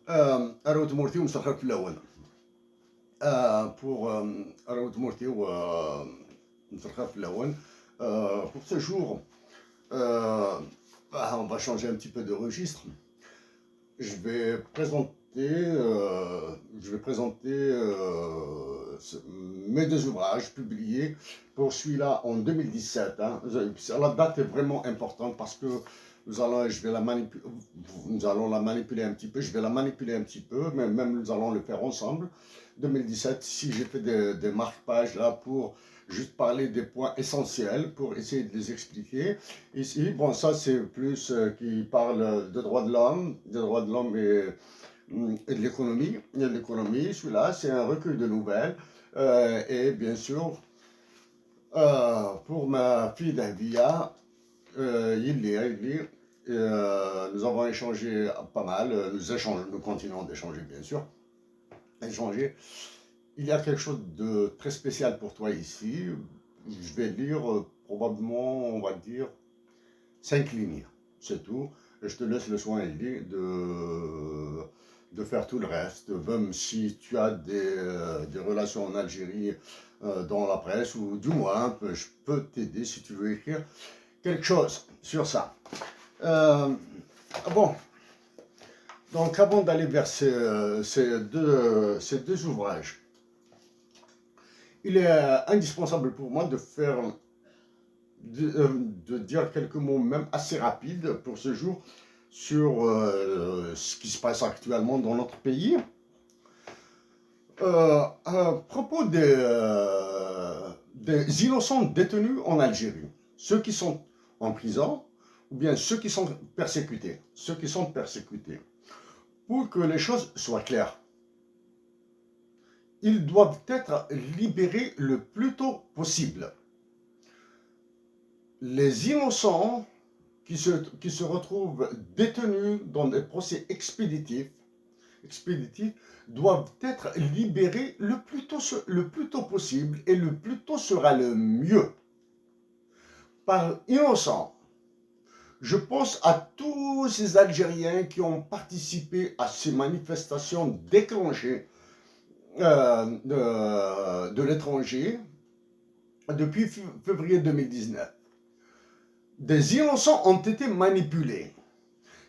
أروت مورتي ومسخر في الأول. Pour أروت مورتي ومسخر في الأول. Pour ce jour, on va changer un petit peu de registre. Je vais présenter, mes deux ouvrages publiés pour celui-là en 2017. Hein. La date est vraiment importante parce que nous allons la manipuler un petit peu, je vais la manipuler un petit peu, mais même nous allons le faire ensemble. 2017, si j'ai fait des marque-pages là pour juste parler des points essentiels, pour essayer de les expliquer. Ici, bon, ça c'est plus qui parle de droits de l'homme, et de l'économie. Celui-là, c'est un recueil de nouvelles. Et bien sûr, pour ma fille Davia, Yili, nous avons échangé pas mal. Nous continuons d'échanger, bien sûr. Échanger. Il y a quelque chose de très spécial pour toi ici. Je vais lire probablement, on va dire, 5 lignes. C'est tout. Et je te laisse le soin, Elie, de faire tout le reste. Même si tu as des relations en Algérie dans la presse, ou du moins, je peux t'aider si tu veux écrire quelque chose sur ça. Bon. Donc, avant d'aller vers ces deux ouvrages, il est indispensable pour moi de dire quelques mots même assez rapides pour ce jour sur ce qui se passe actuellement dans notre pays. À propos des innocents détenus en Algérie, ceux qui sont en prison ou bien ceux qui sont persécutés. Pour que les choses soient claires, ils doivent être libérés le plus tôt possible. Les innocents qui se retrouvent détenus dans des procès expéditifs doivent être libérés le plus tôt possible, et le plus tôt sera le mieux. Par innocent, je pense à tous ces Algériens qui ont participé à ces manifestations déclenchées de l'étranger depuis février 2019. Des innocents ont été manipulés.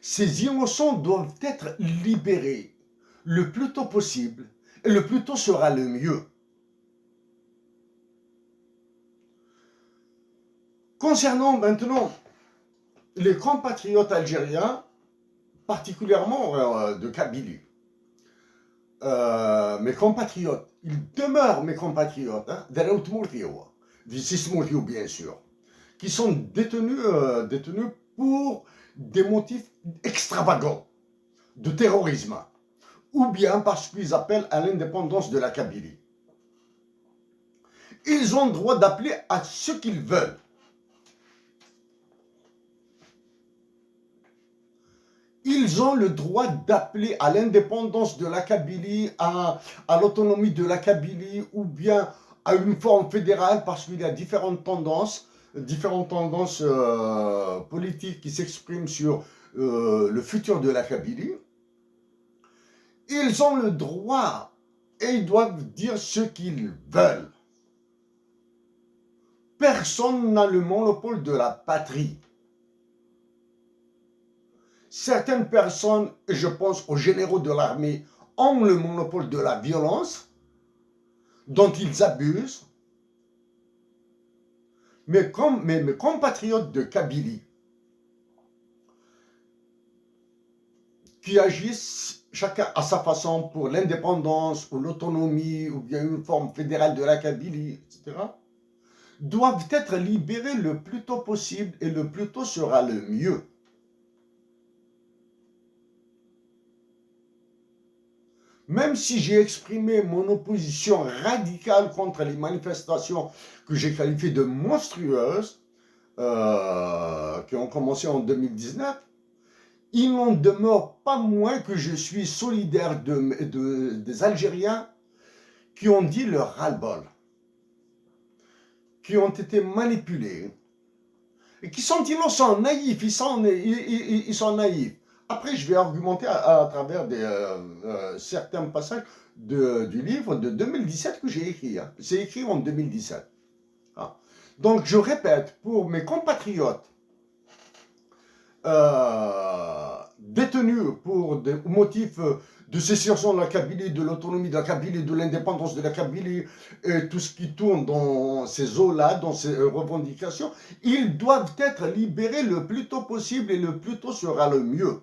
Ces innocents doivent être libérés le plus tôt possible, et le plus tôt sera le mieux. Concernant maintenant les compatriotes algériens, particulièrement de Kabylie, mes compatriotes, ils demeurent mes compatriotes, d'Araout Mourtio, d'Issis Mourtio bien sûr, qui sont détenus pour des motifs extravagants de terrorisme, ou bien parce qu'ils appellent à l'indépendance de la Kabylie. Ils ont le droit d'appeler à ce qu'ils veulent. Ils ont le droit d'appeler à l'indépendance de la Kabylie, à l'autonomie de la Kabylie, ou bien à une forme fédérale, parce qu'il y a différentes tendances politiques qui s'expriment sur le futur de la Kabylie. Ils ont le droit et ils doivent dire ce qu'ils veulent. Personne n'a le monopole de la patrie. Certaines personnes, et je pense aux généraux de l'armée, ont le monopole de la violence dont ils abusent. Mais comme mes compatriotes de Kabylie, qui agissent chacun à sa façon pour l'indépendance ou l'autonomie ou bien une forme fédérale de la Kabylie, etc., doivent être libérés le plus tôt possible, et le plus tôt sera le mieux. Même si j'ai exprimé mon opposition radicale contre les manifestations que j'ai qualifiées de monstrueuses, qui ont commencé en 2019, il n'en demeure pas moins que je suis solidaire des Algériens qui ont dit leur ras-le-bol, qui ont été manipulés, et qui sont innocents, naïfs, ils sont naïfs. Après, je vais argumenter à travers certains passages du livre de 2017 que j'ai écrit. Hein. C'est écrit en 2017. Hein. Donc, je répète, pour mes compatriotes détenus pour des motifs de sécession de la Kabylie, de l'autonomie de la Kabylie, de l'indépendance de la Kabylie, et tout ce qui tourne dans ces eaux-là, dans ces revendications, ils doivent être libérés le plus tôt possible et le plus tôt sera le mieux.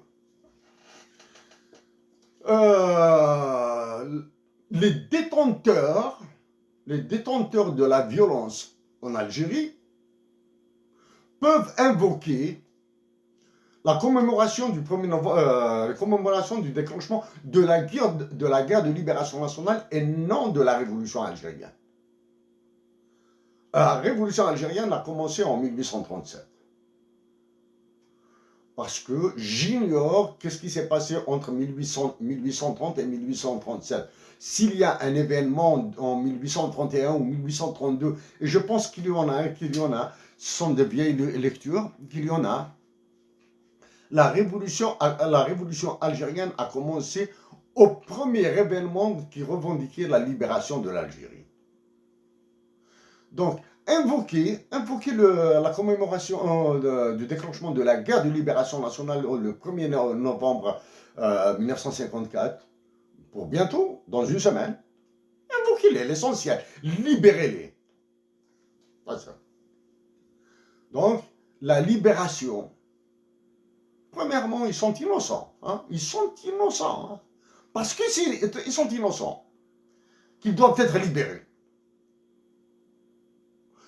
Les détenteurs de la violence en Algérie peuvent invoquer la commémoration du 1er novembre, la commémoration du déclenchement de la guerre de libération nationale et non de la révolution algérienne. La révolution algérienne a commencé en 1837. Parce que j'ignore qu'est-ce qui s'est passé entre 1830 et 1837. S'il y a un événement en 1831 ou 1832, et je pense qu'il y en a, ce sont des vieilles lectures, qu'il y en a. La révolution algérienne a commencé au premier événement qui revendiquait la libération de l'Algérie. Donc, invoquer la commémoration du déclenchement de la guerre de libération nationale le 1er novembre 1954, pour bientôt, dans une semaine, invoquez-les, l'essentiel, libérez-les. Donc, la libération, premièrement, ils sont innocents. Hein? Ils sont innocents. Hein? Parce qu'ils sont innocents, qu'ils doivent être libérés.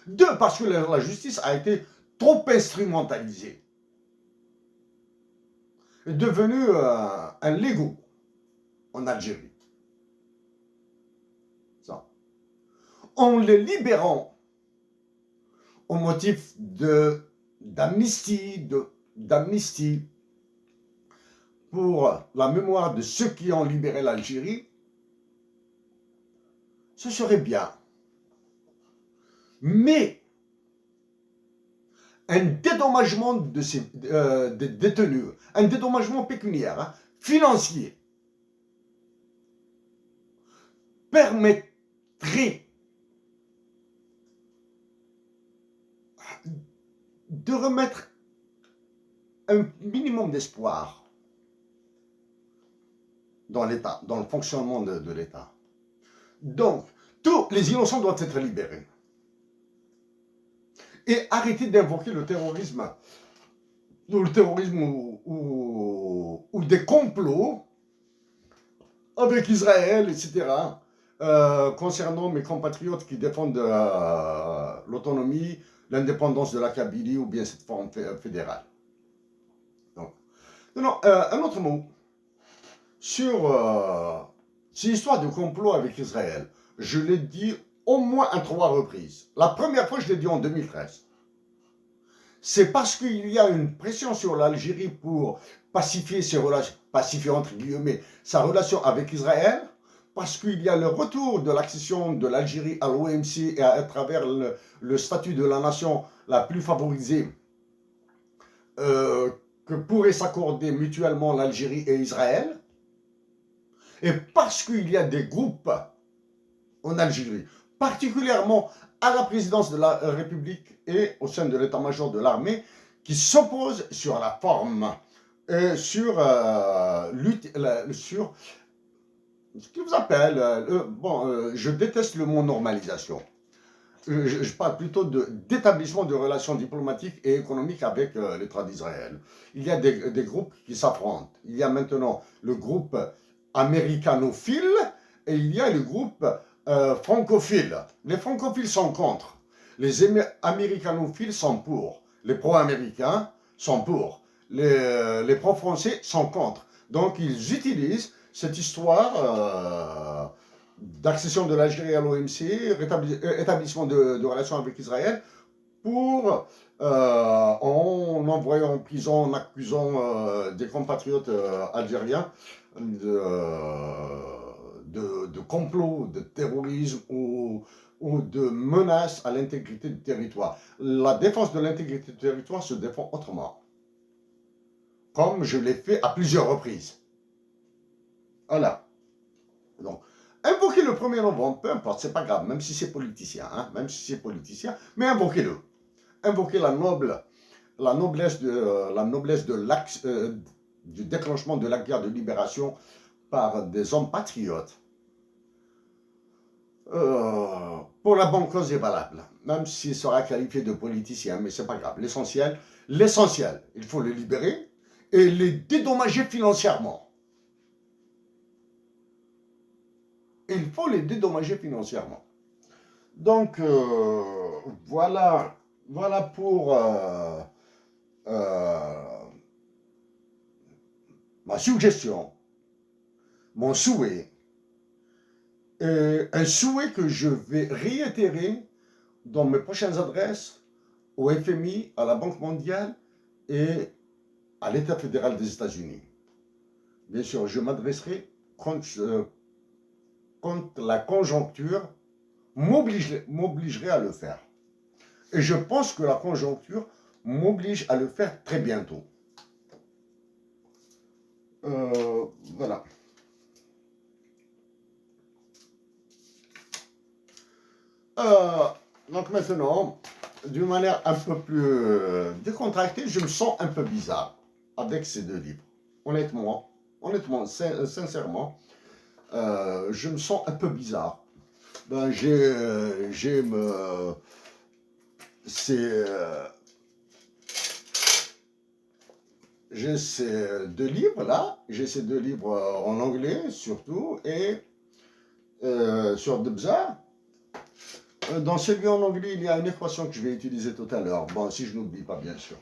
Deux, parce que la justice a été trop instrumentalisée. Est devenue un Lego en Algérie. Ça. En les libérant au motif d'amnistie pour la mémoire de ceux qui ont libéré l'Algérie, ce serait bien. Mais un dédommagement des détenus, un dédommagement pécuniaire, hein, financier, permettrait de remettre un minimum d'espoir dans l'État, dans le fonctionnement de l'État. Donc, tous les innocents doivent être libérés. Et arrêter d'invoquer le terrorisme ou des complots avec Israël, etc., concernant mes compatriotes qui défendent l'autonomie, l'indépendance de la Kabylie ou bien cette forme fédérale. Donc, un autre mot sur cette histoire de complot avec Israël. Je l'ai dit au moins à 3 reprises. La première fois, je l'ai dit en 2013. C'est parce qu'il y a une pression sur l'Algérie pour pacifier ses relations, pacifier entre guillemets, sa relation avec Israël, parce qu'il y a le retour de l'accession de l'Algérie à l'OMC et à travers le statut de la nation la plus favorisée que pourraient s'accorder mutuellement l'Algérie et Israël, et parce qu'il y a des groupes en Algérie, particulièrement à la présidence de la République et au sein de l'état-major de l'armée, qui s'opposent sur la forme, sur ce qu'ils appellent, je déteste le mot normalisation. Je parle plutôt d'établissement de relations diplomatiques et économiques avec l'État d'Israël. Il y a des groupes qui s'affrontent. Il y a maintenant le groupe américanophile et il y a le groupe francophile. Les francophiles sont contre. Les américanophiles sont pour. Les pro-américains sont pour. Les pro-français sont contre. Donc ils utilisent cette histoire d'accession de l'Algérie à l'OMC, établissement de relations avec Israël, pour, en envoyant en prison, en accusant des compatriotes algériens de complot, de terrorisme ou de menace à l'intégrité du territoire. La défense de l'intégrité du territoire se défend autrement. comme je l'ai fait à plusieurs reprises. Voilà. Donc, invoquez le 1er novembre, peu importe, c'est pas grave, même si c'est politicien, hein, même si c'est politicien, mais invoquez-le. Invoquez la noblesse de l'axe, du déclenchement de la guerre de libération par des hommes patriotes. Pour la bonne cause est valable, même s'il sera qualifié de politicien, mais c'est pas grave. L'essentiel, il faut le libérer et les dédommager financièrement. Il faut les dédommager financièrement. Donc, voilà pour ma suggestion, mon souhait, un souhait que je vais réitérer dans mes prochaines adresses au FMI, à la Banque mondiale et à l'État fédéral des États-Unis. Bien sûr, je m'adresserai quand la conjoncture m'obligerait à le faire. Et je pense que la conjoncture m'oblige à le faire très bientôt. Voilà. Donc maintenant, d'une manière un peu plus décontractée, je me sens un peu bizarre avec ces deux livres. Honnêtement, sincèrement, je me sens un peu bizarre. Ben, j'ai ces deux livres là, j'ai ces deux livres en anglais surtout et sur Debza. Dans celui en anglais, il y a une équation que je vais utiliser tout à l'heure. Bon, si je n'oublie pas, bien sûr.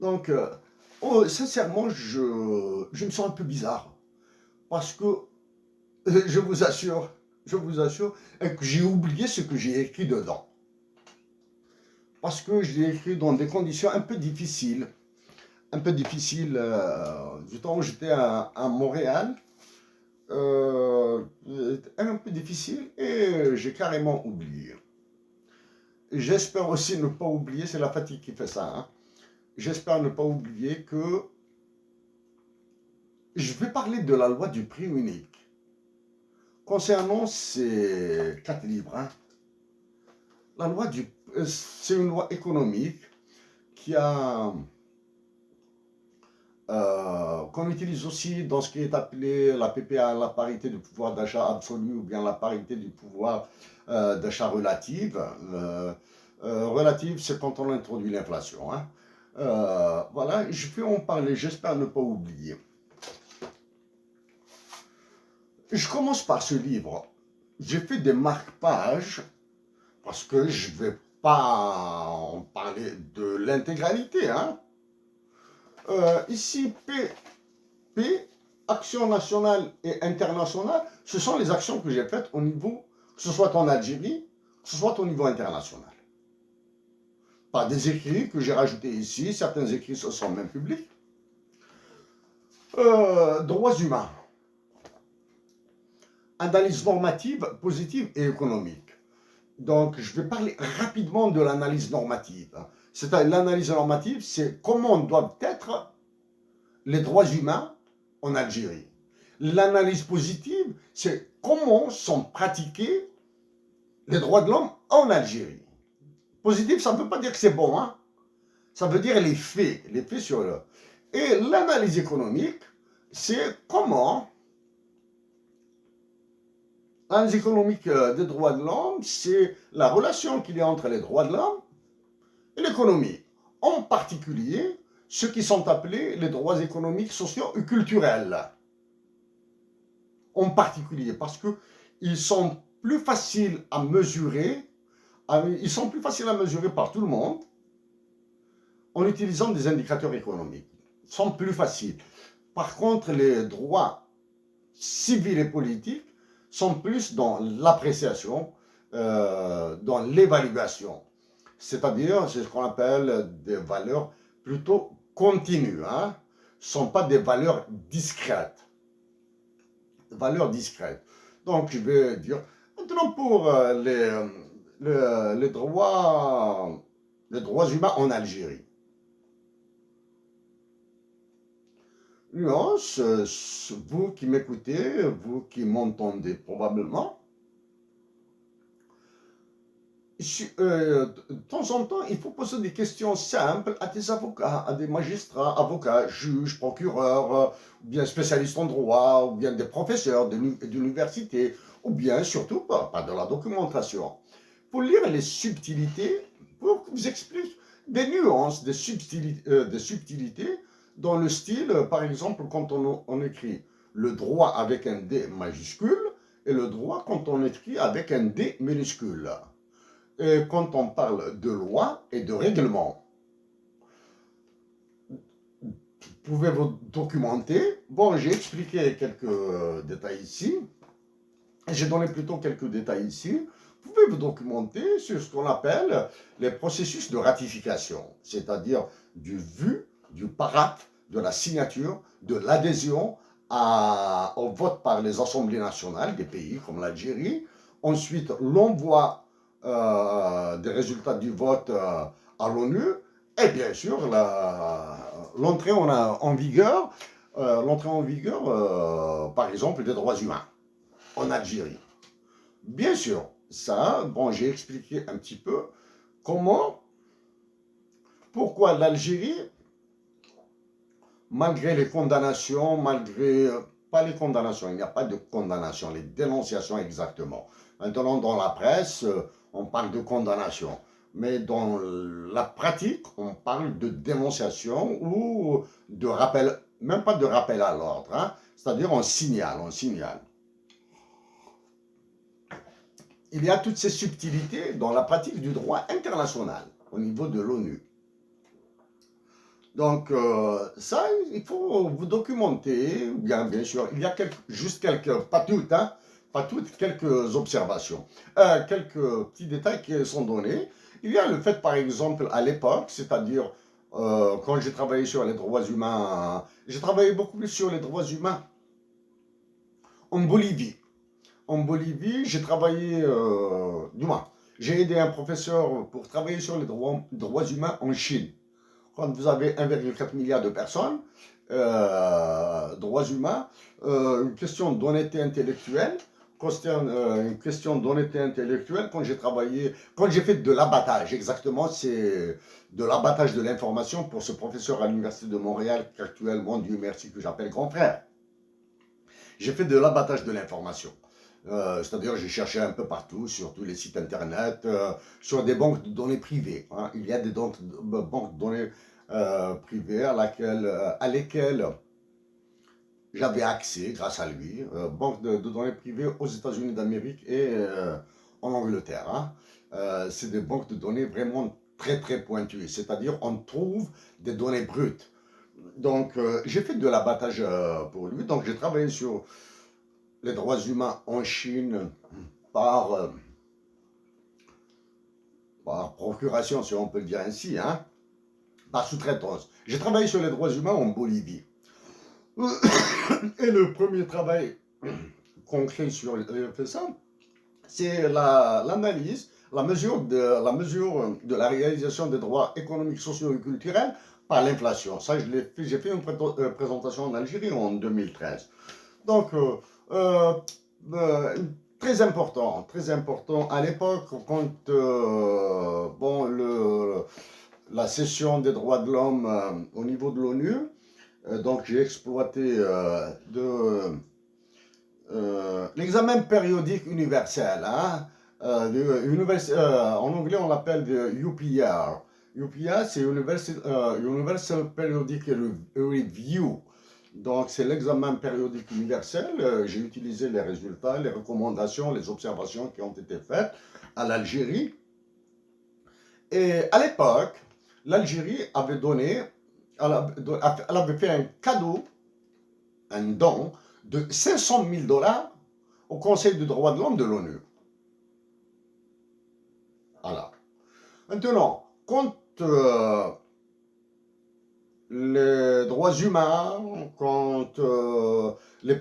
Donc, sincèrement, je me sens un peu bizarre. Parce que, je vous assure, que j'ai oublié ce que j'ai écrit dedans. Parce que je l'ai écrit dans des conditions un peu difficiles. Du temps où j'étais à Montréal. Un peu difficile et j'ai carrément oublié. J'espère aussi ne pas oublier, c'est la fatigue qui fait ça, hein. J'espère ne pas oublier que je vais parler de la loi du prix unique. Concernant ces 4 livres, hein. La loi c'est une loi économique qui a qu'on utilise aussi dans ce qui est appelé la PPA, la parité du pouvoir d'achat absolu, ou bien la parité du pouvoir d'achat relative. Relative, c'est quand on introduit l'inflation, hein. Voilà, je vais en parler, j'espère ne pas oublier. Je commence par ce livre. J'ai fait des marque-pages parce que je ne vais pas en parler de l'intégralité, hein. Ici, P, actions nationales et internationales, ce sont les actions que j'ai faites au niveau, que ce soit en Algérie, que ce soit au niveau international. Par des écrits que j'ai rajoutés ici, certains écrits sont même publics. Droits humains. Analyse normative, positive et économique. Donc, je vais parler rapidement de l'analyse normative. C'est-à-dire, l'analyse normative, c'est comment doivent être les droits humains en Algérie. L'analyse positive, c'est comment sont pratiqués les droits de l'homme en Algérie. Positif, ça ne veut pas dire que c'est bon, hein. Ça veut dire les faits sur le... Et l'analyse économique, c'est comment... L'analyse économique des droits de l'homme, c'est la relation qu'il y a entre les droits de l'homme et l'économie. En particulier, ceux qui sont appelés les droits économiques, sociaux et culturels. En particulier, parce qu'ils sont plus faciles à mesurer, par tout le monde en utilisant des indicateurs économiques. Ils sont plus faciles. Par contre, les droits civils et politiques sont plus dans l'appréciation, dans l'évaluation. C'est-à-dire, c'est ce qu'on appelle des valeurs plutôt continues, hein. Ce ne sont pas des valeurs discrètes. Valeurs discrètes. Donc, je vais dire, maintenant pour les droits humains en Algérie. nuance, vous qui m'écoutez, vous qui m'entendez probablement, de temps en temps, il faut poser des questions simples à des avocats, à des magistrats, avocats, juges, procureurs, ou bien spécialistes en droit, ou bien des professeurs d'université, ou bien surtout pas de la documentation. Pour lire les subtilités, pour vous expliquer des nuances, des subtilités dans le style, par exemple, quand on écrit le droit avec un D majuscule et le droit quand on écrit avec un D minuscule. Et quand on parle de loi et de règlement, pouvez-vous documenter? Bon, j'ai expliqué quelques détails ici. J'ai donné plutôt quelques détails ici. Vous pouvez vous documenter sur ce qu'on appelle les processus de ratification, c'est-à-dire du vu, du paraphe, de la signature, de l'adhésion au vote par les assemblées nationales des pays comme l'Algérie. Ensuite, l'envoi des résultats du vote à l'ONU et bien sûr l'entrée en vigueur, par exemple, des droits humains en Algérie. Bien sûr, ça, bon, j'ai expliqué un petit peu pourquoi l'Algérie, malgré les condamnations, pas les condamnations, il n'y a pas de condamnation, les dénonciations exactement. Maintenant, dans la presse, on parle de condamnation. Mais dans la pratique, on parle de dénonciation ou de rappel, même pas de rappel à l'ordre, hein, c'est-à-dire on signale. Il y a toutes ces subtilités dans la pratique du droit international au niveau de l'ONU. Donc, ça, il faut vous documenter. Bien sûr, il y a juste quelques, pas toutes, hein, pas toutes, quelques observations. Quelques petits détails qui sont donnés. Il y a le fait, par exemple, à l'époque, c'est-à-dire quand j'ai travaillé sur les droits humains, j'ai travaillé beaucoup plus sur les droits humains en Bolivie. En Bolivie, j'ai travaillé, du moins, j'ai aidé un professeur pour travailler sur les droits humains en Chine. Quand vous avez 1,4 milliard de personnes, droits humains, une question d'honnêteté intellectuelle, concerne une question d'honnêteté intellectuelle, quand j'ai fait de l'abattage, exactement, c'est de l'abattage de l'information pour ce professeur à l'Université de Montréal, qu'actuellement, Dieu merci, que j'appelle grand frère. J'ai fait de l'abattage de l'information. C'est-à-dire j'ai cherché un peu partout, sur tous les sites internet, sur des banques de données privées. Hein. Il y a des banques de données privées à lesquelles j'avais accès grâce à lui. Banques de données privées aux États-Unis d'Amérique et en Angleterre. Hein. C'est des banques de données vraiment très très pointues. C'est-à-dire on trouve des données brutes. Donc j'ai fait de l'abattage pour lui. Donc j'ai travaillé sur les droits humains en Chine par procuration, si on peut le dire ainsi, hein, par sous-traitance. J'ai travaillé sur les droits humains en Bolivie. Et le premier travail concret sur ça, c'est l'analyse, la mesure de la réalisation des droits économiques, sociaux et culturels par l'inflation. Ça, j'ai fait une présentation en Algérie en 2013. Donc, très important à l'époque quand bon, la session des droits de l'homme au niveau de l'ONU, donc j'ai exploité l'examen périodique universel, hein, en anglais on l'appelle UPR. UPR c'est Universal Periodic Review. Donc, c'est l'examen périodique universel. J'ai utilisé les résultats, les recommandations, les observations qui ont été faites à l'Algérie. Et à l'époque, l'Algérie avait elle avait fait un cadeau, un don de 500 000 $ au Conseil des droits de l'homme de l'ONU. Voilà. Maintenant, quand les droits humains, contre les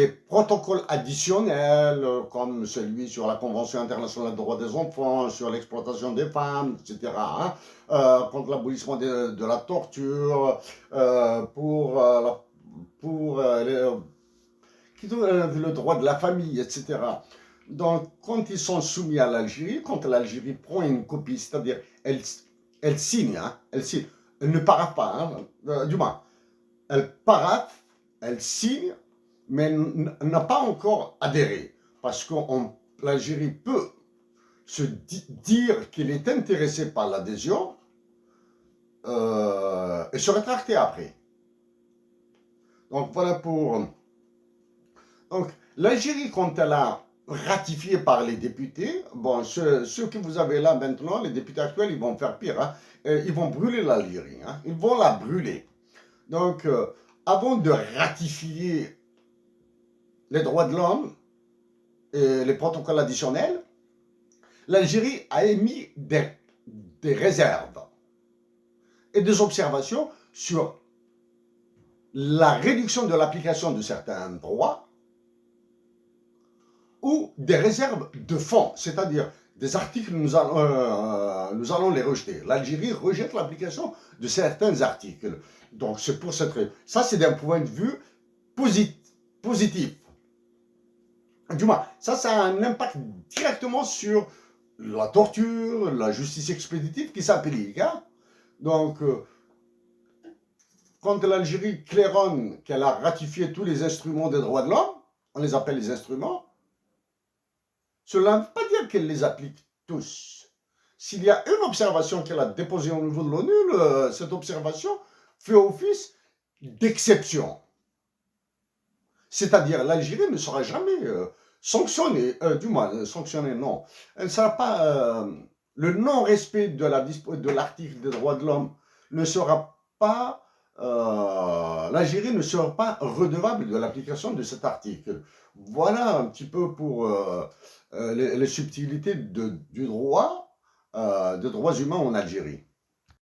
protocoles additionnels, comme celui sur la Convention internationale des droits des enfants, sur l'exploitation des femmes, etc., hein, contre l'abolissement de la torture, le droit de la famille, etc. Donc, quand ils sont soumis à l'Algérie, quand l'Algérie prend une copie, c'est-à-dire elle signe, hein, elle ne paraphe pas, hein, du moins, elle paraphe, elle signe, mais elle n'a pas encore adhéré. Parce que l'Algérie peut dire qu'il est intéressé par l'adhésion et se rétracter après. Donc voilà pour... Donc l'Algérie, quand elle a ratifié par les députés, bon, ceux que vous avez là maintenant, les députés actuels, ils vont faire pire. Hein, ils vont brûler l'Algérie. Hein, ils vont la brûler. Donc, avant de ratifier les droits de l'homme et les protocoles additionnels, l'Algérie a émis des réserves et des observations sur la réduction de l'application de certains droits ou des réserves de fond, c'est-à-dire des articles, nous allons les rejeter. L'Algérie rejette l'application de certains articles. Donc c'est pour cette raison. Ça, c'est d'un point de vue positif. Du moins, ça a un impact directement sur la torture, la justice expéditive qui s'applique. Hein? Donc, quand l'Algérie claironne qu'elle a ratifié tous les instruments des droits de l'homme, on les appelle les instruments, cela ne veut pas dire qu'elle les applique tous. S'il y a une observation qu'elle a déposée au niveau de l'ONU, cette observation fait office d'exception. C'est-à-dire l'Algérie ne sera jamais sanctionnée, du moins sanctionnée, non. Elle ne sera pas, le non-respect de l'article des droits de l'homme ne sera pas, l'Algérie ne sera pas redevable de l'application de cet article. Voilà un petit peu pour les subtilités des droits humains en Algérie.